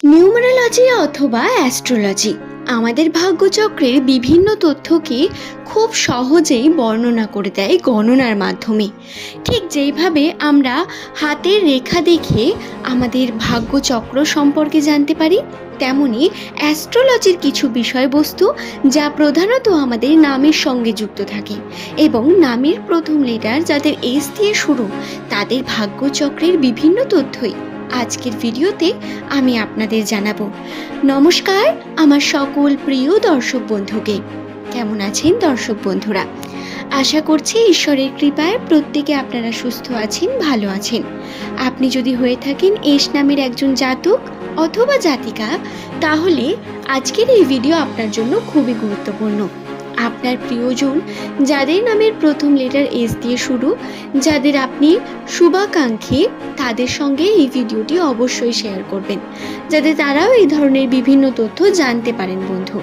Numerology অথবা astrology আমাদের ভাগ্যচক্রের বিভিন্ন তথ্যকে খুব সহজেই বর্ণনা করে দেয় গণনার মাধ্যমে। ঠিক যেইভাবে আমরা হাতের রেখা দেখে আমাদের ভাগ্যচক্র সম্পর্কে জানতে পারি, তেমনি অ্যাস্ট্রোলজির কিছু বিষয়বস্তু যা প্রধানত আমাদের নামের সঙ্গে যুক্ত থাকে এবং নামের প্রথম লেটার যাদের এস দিয়ে শুরু, তাদের ভাগ্যচক্রের বিভিন্ন তথ্যই আজকের ভিডিওতে আমি আপনাদের জানাবো। নমস্কার আমার সকল প্রিয় দর্শক বন্ধুকে। কেমন আছেন দর্শক বন্ধুরা? আশা করছি ঈশ্বরের কৃপায় প্রত্যেকে আপনারা সুস্থ আছেন, ভালো আছেন। আপনি যদি হয়ে থাকেন এস নামের একজন জাতক অথবা জাতিকা, তাহলে আজকের এই ভিডিও আপনার জন্য খুবই গুরুত্বপূর্ণ। আপনার প্রিয়জন যাদের নামের প্রথম লেটার এস দিয়ে শুরু, যাদের আপনি শুভাকাঙ্ক্ষী, তাদের সঙ্গে এই ভিডিওটি অবশ্যই শেয়ার করবেন, যাতে তারাও এই ধরনের বিভিন্ন তথ্য জানতে পারেন বন্ধু।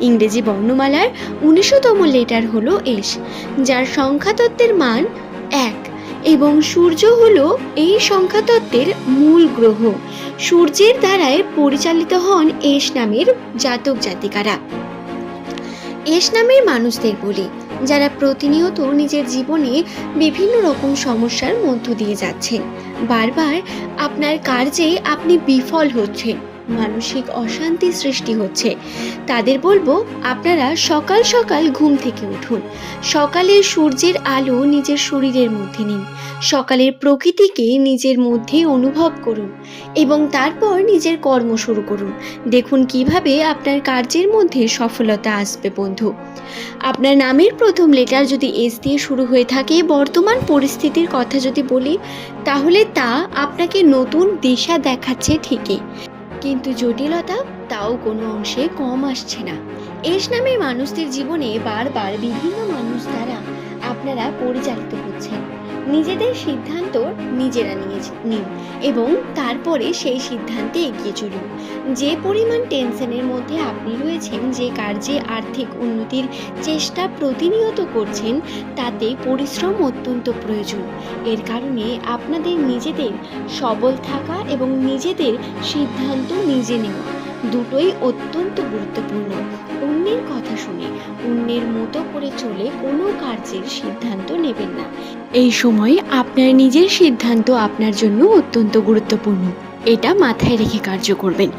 ইংরেজি বর্ণমালার ১৯তম লেটার হলো এস, যার সংখ্যাতত্ত্বের মান ১ এবং সূর্য হলো এই সংখ্যাতত্ত্বের মূল গ্রহ। সূর্যের দ্বারাই পরিচালিত হন এস নামের জাতক জাতিকারা। এস নামের মানুষদের বলি যারা প্রতিনিয়ত নিজের জীবনে বিভিন্ন রকম সমস্যার মধ্য দিয়ে যাচ্ছেন, বারবার আপনার কার্যে আপনি বিফল হচ্ছেন, মানসিক অশান্তি সৃষ্টি হচ্ছে, তাদের বলবো আপনারা সকাল সকাল ঘুম থেকে উঠুন, সকালের সূর্যের আলো নিজের শরীরের মধ্যে নিন, সকালের প্রকৃতিকে নিজের মধ্যে অনুভব করুন এবং তারপর নিজের কর্ম শুরু করুন। দেখুন কিভাবে আপনার কার্যের মধ্যে সফলতা আসবে বন্ধু। আপনার নামের প্রথম লেটার যদি এস দিয়ে শুরু হয়ে থাকে, বর্তমান পরিস্থিতির কথা যদি বলি, তাহলে তা আপনাকে নতুন দিশা দেখাচ্ছে ঠিকই, কিন্তু জটিলতা তাও কোনো অংশে কম আসছে না। এস নামের মানুষদের জীবনে বারবার বিভিন্ন মানুষ দ্বারা আপনারা পরিচালিত হচ্ছেন। নিজেদের সিদ্ধান্ত নিজেরা নিন এবং তারপরে সেই সিদ্ধান্তে এগিয়ে চলুন। যে পরিমাণ টেনশনের মধ্যে আপনি রয়েছেন, যে কার্যে আর্থিক উন্নতির চেষ্টা প্রতিনিয়ত করছেন, তাতে পরিশ্রম অত্যন্ত প্রয়োজন। এর কারণে আপনাদের নিজেদের সবল থাকা এবং নিজেদের সিদ্ধান্ত নিজে নেওয়া দুটোই অত্যন্ত গুরুত্বপূর্ণ। অন্যের কথা শুনে অন্যের মতো করে চলে কোনো কার্যের সিদ্ধান্ত নেবেন না। এই সময় আপনার নিজের সিদ্ধান্ত আপনার জন্য অত্যন্ত গুরুত্বপূর্ণ, এটা মাথায় রেখে কার্য করবেন।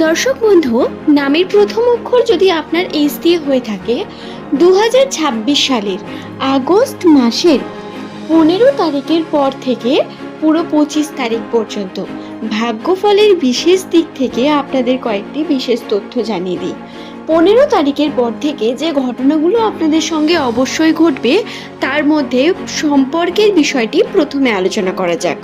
দর্শক বন্ধু, নামের প্রথম অক্ষর যদি আপনার এস দিয়ে হয়ে থাকে, 2026 সালের আগস্ট মাসের 15 তারিখের পর থেকে পুরো 25 তারিখ পর্যন্ত ভাগ্যফলের বিশেষ দিক থেকে আপনাদের কয়েকটি বিশেষ তথ্য জানিয়ে দিই। 15 তারিখের পর থেকে যে ঘটনাগুলো আপনাদের সঙ্গে অবশ্যই ঘটবে, তার মধ্যে সম্পর্কের বিষয়টি প্রথমে আলোচনা করা যাক।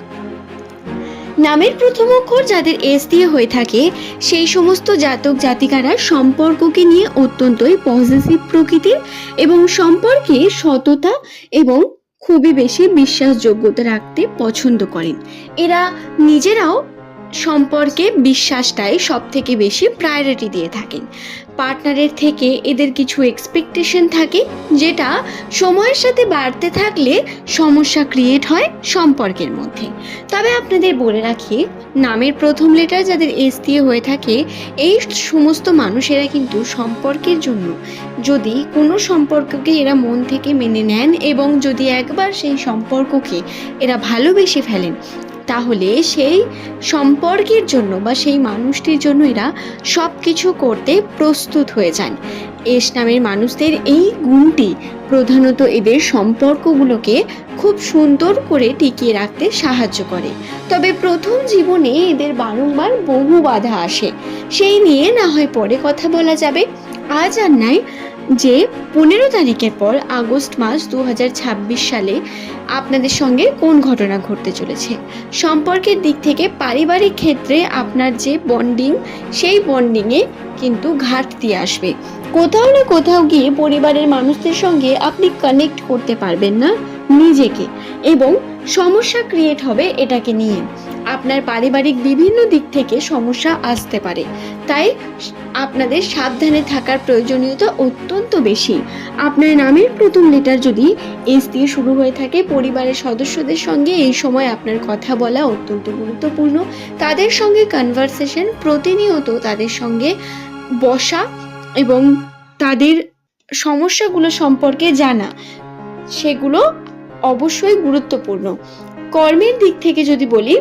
নামের প্রথম অক্ষর যাদের এস দিয়ে হয়ে থাকে, সেই সমস্ত জাতক জাতিকারা সম্পর্ককে নিয়ে অত্যন্তই পজিটিভ প্রকৃতির এবং সম্পর্কে সততা এবং খুবই বেশি বিশ্বাসযোগ্যতা রাখতে পছন্দ করেন। এরা নিজেরাও সম্পর্কে বিশ্বাসটাই সব থেকে বেশি প্রায়োরিটি দিয়ে থাকেন। পার্টনারের থেকে এদের কিছু এক্সপেকটেশন থাকে, যেটা সময়ের সাথে বাড়তে থাকলে সমস্যা ক্রিয়েট হয় সম্পর্কের মধ্যে। তবে আপনাদের বলে রাখি, নামের প্রথম লেটার যাদের এস দিয়ে হয়ে থাকে, এই সমস্ত মানুষেরা কিন্তু সম্পর্কের জন্য, যদি কোনো সম্পর্ককে এরা মন থেকে মেনে নেন এবং যদি একবার সেই সম্পর্ককে এরা ভালোবেসে ফেলেন, তাহলে সেই সম্পর্কের জন্য বা সেই মানুষটির জন্য এরা সব কিছু করতে প্রস্তুত হয়ে যান। এস নামের মানুষদের এই গুণটি প্রধানত এদের সম্পর্কগুলোকে খুব সুন্দর করে টিকিয়ে রাখতে সাহায্য করে। তবে প্রথম জীবনে এদের বারংবার বহু বাধা আসে, সেই নিয়ে না হয় পরে কথা বলা যাবে। আজ আর নাই যে 15 তারিখের পর আগস্ট মাস 2026 সালে আপনাদের সঙ্গে কোন ঘটনা ঘটতে চলেছে। সম্পর্কের দিক থেকে পারিবারিক ক্ষেত্রে আপনার যে বন্ডিং, সেই বন্ডিংয়ে কিন্তু ঘাটতি আসবে। কোথাও না কোথাও গিয়ে পরিবারের মানুষদের সঙ্গে আপনি কানেক্ট করতে পারবেন না নিজেকে এবং সমস্যা ক্রিয়েট হবে এটাকে নিয়ে। আপনার পারিবারিক বিভিন্ন দিক থেকে সমস্যা আসতে পারে, তাই আপনাদের সাবধানে থাকার প্রয়োজনীয়তা অত্যন্ত বেশি। আপনার নামের প্রথম লেটার যদি এস দিয়ে শুরু হয়ে থাকে, পরিবারের সদস্যদের সঙ্গে এই সময় আপনার কথা বলা অত্যন্ত গুরুত্বপূর্ণ। তাদের সঙ্গে কনভারসেশন, প্রতিনিয়ত তাদের সঙ্গে বসা এবং তাদের সমস্যাগুলো সম্পর্কে জানা, সেগুলো অবশ্যই গুরুত্বপূর্ণ। কর্মের দিক থেকে যদি বলি,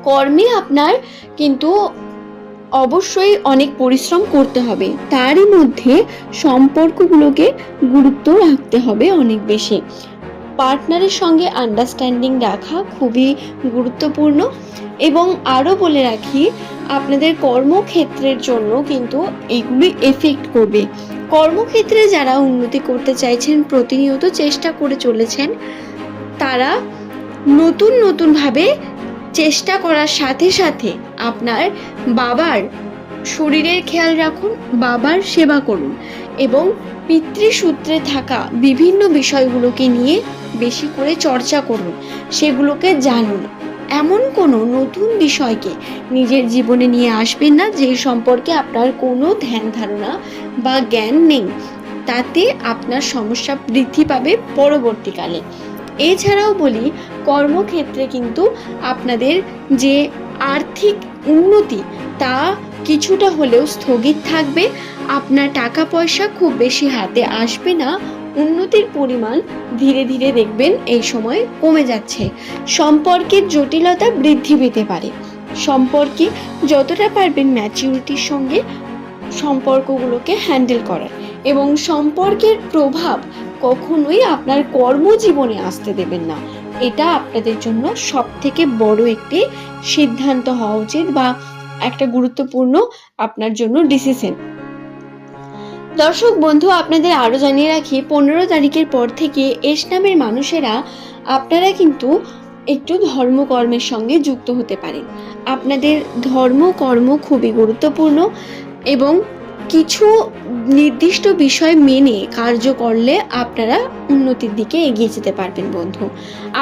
কর্মে আপনার কিন্তু অবশ্যই অনেক পরিশ্রম করতে হবে, তারই মধ্যে সম্পর্কগুলোকে গুরুত্ব রাখতে হবে অনেক বেশি। পার্টনারের সঙ্গে আন্ডারস্ট্যান্ডিং রাখা খুবই গুরুত্বপূর্ণ। এবং আরও বলে রাখি, আপনাদের কর্মক্ষেত্রের জন্য কিন্তু এগুলি এফেক্ট করবে। কর্মক্ষেত্রে যারা উন্নতি করতে চাইছেন, প্রতিনিয়ত চেষ্টা করে চলেছেন, তারা নতুনভাবে চেষ্টা করার সাথে সাথে আপনার বাবার শরীরের খেয়াল রাখুন, বাবার সেবা করুন এবং পিতৃসূত্রে থাকা বিভিন্ন বিষয়গুলোকে নিয়ে বেশি করে চর্চা করুন, সেগুলোকে জানুন। এমন কোনো নতুন বিষয়কে নিজের জীবনে নিয়ে আসবেন না যে সম্পর্কে আপনার কোনো ধ্যান ধারণা বা জ্ঞান নেই, তাতে আপনার সমস্যা বৃদ্ধি পাবে পরবর্তীকালে। এছাড়াও বলি, কর্মক্ষেত্রে কিন্তু আপনাদের যে আর্থিক উন্নতি তা কিছুটা হলেও স্থগিত থাকবে। আপনার টাকা পয়সা খুব বেশি হাতে আসবে না, উন্নতির পরিমাণ ধীরে ধীরে দেখবেন এই সময় কমে যাচ্ছে। সম্পর্কের জটিলতা বৃদ্ধি পেতে পারে। সম্পর্কে যতটা পারবেন ম্যাচিউরিটির সঙ্গে সম্পর্কগুলোকে হ্যান্ডেল করার, এবং সম্পর্কের প্রভাব কখনোই আপনার কর্মজীবনে আসতে দেবেন না। এটা আপনাদের জন্য সব থেকে বড় একটি সিদ্ধান্ত হওয়া উচিত বা একটা গুরুত্বপূর্ণ আপনার জন্য ডিসিশন। দর্শক বন্ধু, আপনাদের আরও জানিয়ে রাখি, 15 তারিখের পর থেকে এস নামের মানুষেরা আপনারা কিন্তু একটু ধর্মকর্মের সঙ্গে যুক্ত হতে পারেন। আপনাদের ধর্মকর্ম খুবই গুরুত্বপূর্ণ এবং কিছু নির্দিষ্ট বিষয় মেনে কার্য করলে আপনারা উন্নতির দিকে এগিয়ে যেতে পারবেন বন্ধু।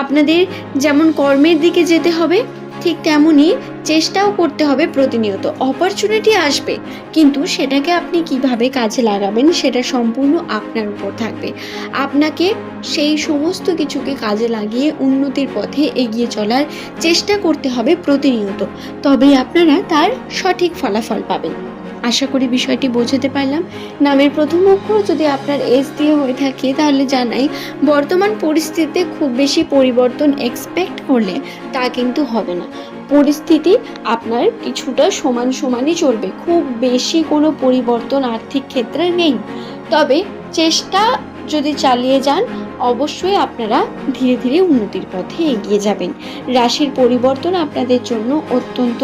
আপনাদের যেমন কর্মের দিকে যেতে হবে, ঠিক তেমনই চেষ্টাও করতে হবে প্রতিনিয়ত। অপরচুনিটি আসবে, কিন্তু সেটাকে আপনি কিভাবে কাজে লাগাবেন সেটা সম্পূর্ণ আপনার উপর থাকবে। আপনাকে সেই সমস্ত কিছুকে কাজে লাগিয়ে উন্নতির পথে এগিয়ে চলার চেষ্টা করতে হবে প্রতিনিয়ত, তবেই আপনারা তার সঠিক ফলাফল পাবেন। আশা করি বিষয়টি বোঝাতে পারলাম। নামের প্রথম অক্ষর যদি আপনার এস দিয়ে হয়ে থাকে, তাহলে জানাই বর্তমান পরিস্থিতিতে খুব বেশি পরিবর্তন এক্সপেক্ট করলে তা কিন্তু হবে না। পরিস্থিতি আপনার কিছুটা সমানই চলবে, খুব বেশি কোনো পরিবর্তন আর্থিক ক্ষেত্রে নেই। তবে চেষ্টা যদি চালিয়ে যান, অবশ্যই আপনারা ধীরে ধীরে উন্নতির পথে এগিয়ে যাবেন। রাশির পরিবর্তন আপনাদের জন্য অত্যন্ত